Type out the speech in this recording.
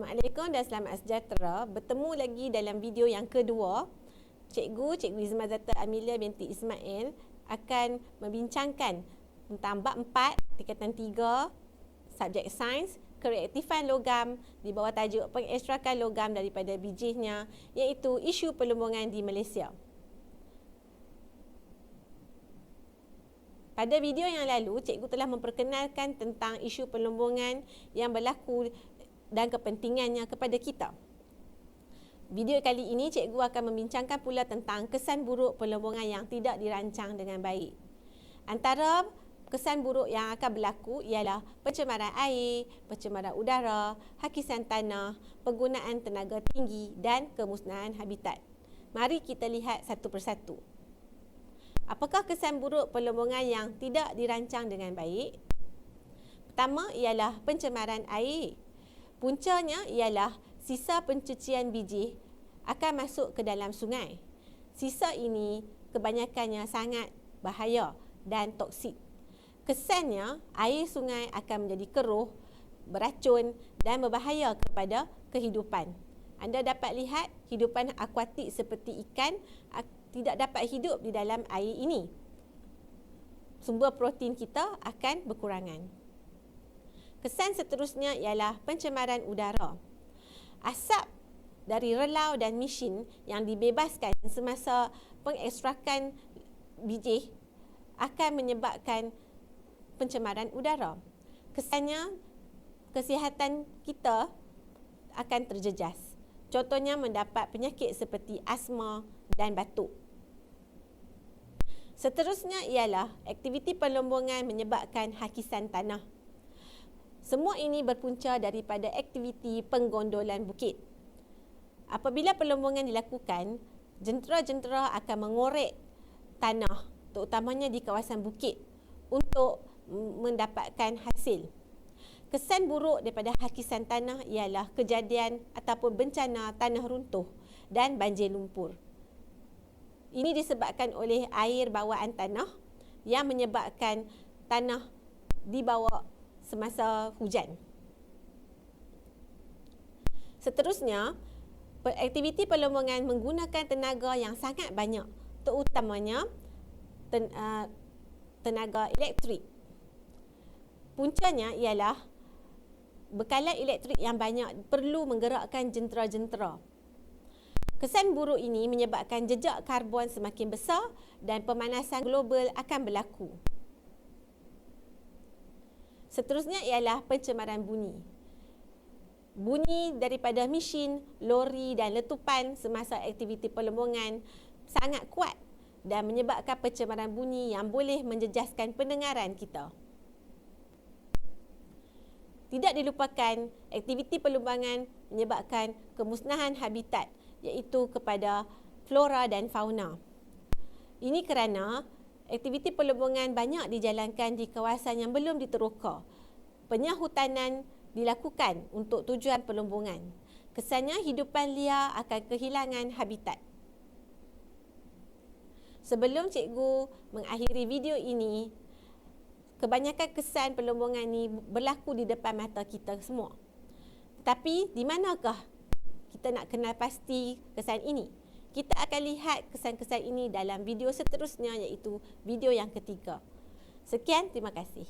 Assalamualaikum dan selamat sejahtera. Bertemu lagi dalam video yang kedua. Cikgu Izma Zata Amelia binti Ismail akan membincangkan tentang bab 4, tingkatan 3, subjek sains, kereaktifan logam di bawah tajuk pengekstrakan logam daripada bijihnya, iaitu isu perlumbungan di Malaysia. Pada video yang lalu, cikgu telah memperkenalkan tentang isu perlumbungan yang berlaku dan kepentingannya kepada kita. Video kali ini, cikgu akan membincangkan pula tentang kesan buruk perlumbungan yang tidak dirancang dengan baik. Antara kesan buruk yang akan berlaku ialah pencemaran air, pencemaran udara, hakisan tanah, penggunaan tenaga tinggi dan kemusnahan habitat. Mari kita lihat satu persatu. Apakah kesan buruk perlumbungan yang tidak dirancang dengan baik? Pertama ialah pencemaran air. Puncanya ialah sisa pencucian biji akan masuk ke dalam sungai. Sisa ini kebanyakannya sangat bahaya dan toksik. Kesannya, air sungai akan menjadi keruh, beracun dan berbahaya kepada kehidupan. Anda dapat lihat hidupan akuatik seperti ikan tidak dapat hidup di dalam air ini. Sumber protein kita akan berkurangan. Kesan seterusnya ialah pencemaran udara. Asap dari relau dan mesin yang dibebaskan semasa pengekstrakan bijih akan menyebabkan pencemaran udara. Kesannya, kesihatan kita akan terjejas. Contohnya mendapat penyakit seperti asma dan batuk. Seterusnya ialah aktiviti perlumbungan menyebabkan hakisan tanah. Semua ini berpunca daripada aktiviti penggondolan bukit. Apabila perlumbungan dilakukan, jentera-jentera akan mengorek tanah, terutamanya di kawasan bukit, untuk mendapatkan hasil. Kesan buruk daripada hakisan tanah ialah kejadian ataupun bencana tanah runtuh dan banjir lumpur. Ini disebabkan oleh air bawaan tanah yang menyebabkan tanah dibawa semasa hujan. Seterusnya, aktiviti perlumbungan menggunakan tenaga yang sangat banyak, terutamanya tenaga elektrik. Puncanya ialah bekalan elektrik yang banyak perlu menggerakkan jentera-jentera. Kesan buruk ini menyebabkan jejak karbon semakin besar dan pemanasan global akan berlaku. Seterusnya ialah pencemaran bunyi. Bunyi daripada mesin, lori dan letupan semasa aktiviti perlumbungan sangat kuat dan menyebabkan pencemaran bunyi yang boleh menjejaskan pendengaran kita. Tidak dilupakan, aktiviti perlumbungan menyebabkan kemusnahan habitat, iaitu kepada flora dan fauna. Ini kerana aktiviti perlumbungan banyak dijalankan di kawasan yang belum diteroka. Penyahutanan dilakukan untuk tujuan perlumbungan. Kesannya hidupan liar akan kehilangan habitat. Sebelum cikgu mengakhiri video ini, kebanyakan kesan perlumbungan ini berlaku di depan mata kita semua. Tetapi di manakah kita nak kenal pasti kesan ini? Kita akan lihat kesan-kesan ini dalam video seterusnya, iaitu video yang ketiga. Sekian, terima kasih.